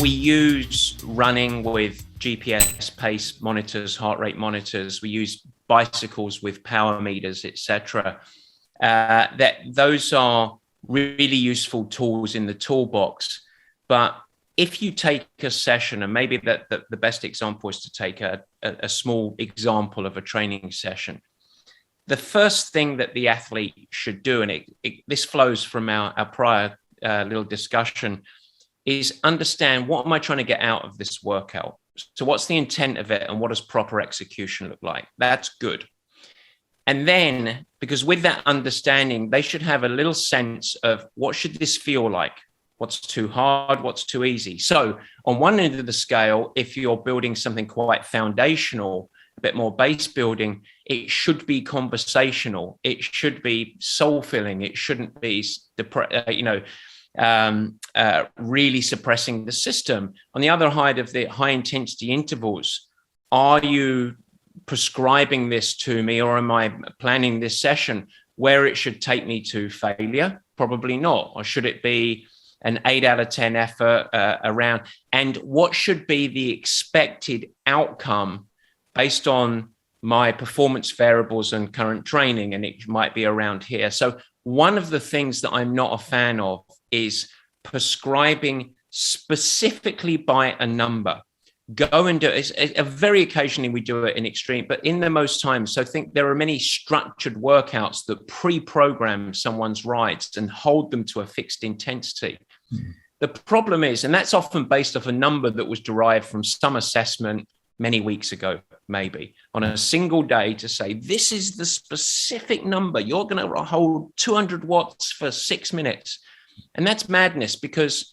We use running with GPS pace monitors, heart rate monitors. We use bicycles with power meters, etc. Those are really useful tools in the toolbox. But if you take a session, and maybe the best example is to take a small example of a training session. The first thing that the athlete should do, and this flows from our prior little discussion, is understand, what am I trying to get out of this workout? So what's the intent of it, and what does proper execution look like? That's good. And then, because with that understanding, they should have a little sense of, what should this feel like? What's too hard? What's too easy? So on one end of the scale, if you're building something quite foundational, a bit more base building, it should be conversational. It should be soul filling. It shouldn't be, really suppressing the system. On the other side of the high intensity intervals, are you prescribing this to me, or am I planning this session where it should take me to failure? Probably not. Or should it be an 8 out of 10 effort around? And what should be the expected outcome based on my performance variables and current training? And it might be around here. So one of the things that I'm not a fan of is prescribing specifically by a number. Go and do it. Very occasionally we do it in extreme, but in the most times. So think there are many structured workouts that pre-program someone's rides and hold them to a fixed intensity. Mm-hmm. The problem is, and that's often based off a number that was derived from some assessment many weeks ago, maybe on a single day, to say, this is the specific number. You're going to hold 200 watts for 6 minutes. And that's madness, because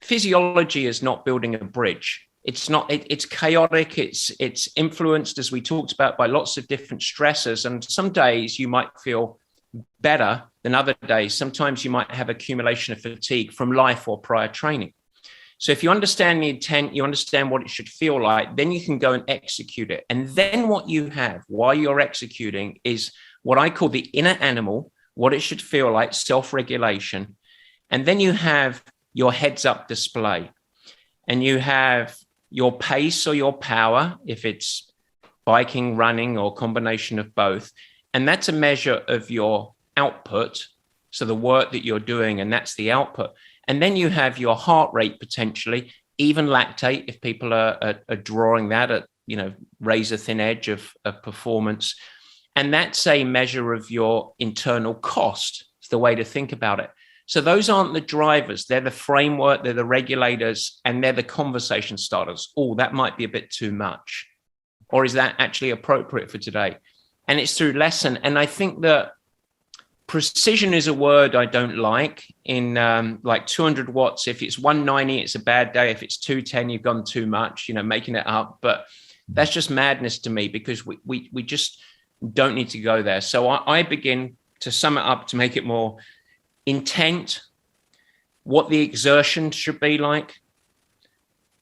physiology is not building a bridge. It's not, it's chaotic. It's influenced, as we talked about, by lots of different stressors. And some days you might feel better than other days. Sometimes you might have accumulation of fatigue from life or prior training. So if you understand the intent, you understand what it should feel like, then you can go and execute it. And then what you have while you're executing is what I call the inner animal, what it should feel like, self-regulation. And then you have your heads up display, and you have your pace or your power, if it's biking, running, or combination of both. And that's a measure of your output. So the work that you're doing, and that's the output. And then you have your heart rate, potentially, even lactate, if people are drawing that at, razor thin edge of performance. And that's a measure of your internal cost. It's the way to think about it. So those aren't the drivers. They're the framework, they're the regulators, and they're the conversation starters. Oh, that might be a bit too much. Or is that actually appropriate for today? And it's through lesson. And I think that precision is a word I don't like. In like 200 watts, if it's 190, it's a bad day. If it's 210, you've gone too much, making it up. But that's just madness to me, because we just don't need to go there. So I begin to sum it up, to make it more intent, what the exertion should be like,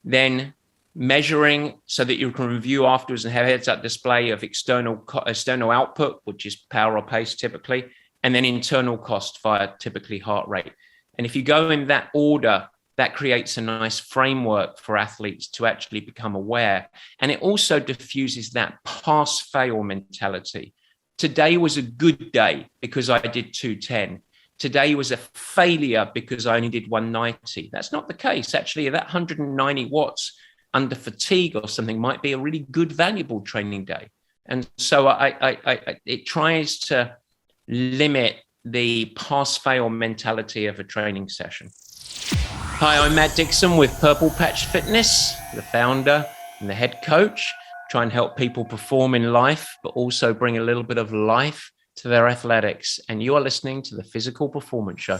then measuring so that you can review afterwards and have heads-up display of external output, which is power or pace typically, and then internal cost via typically heart rate. And if you go in that order, that creates a nice framework for athletes to actually become aware. And it also diffuses that pass-fail mentality. Today was a good day because I did 210. Today was a failure because I only did 190. That's not the case. Actually, that 190 watts under fatigue or something might be a really good, valuable training day. And so it tries to limit the pass-fail mentality of a training session. Hi, I'm Matt Dixon with Purple Patch Fitness, the founder and the head coach. Try and help people perform in life, but also bring a little bit of life to their athletics. And you are listening to the Physical Performance Show.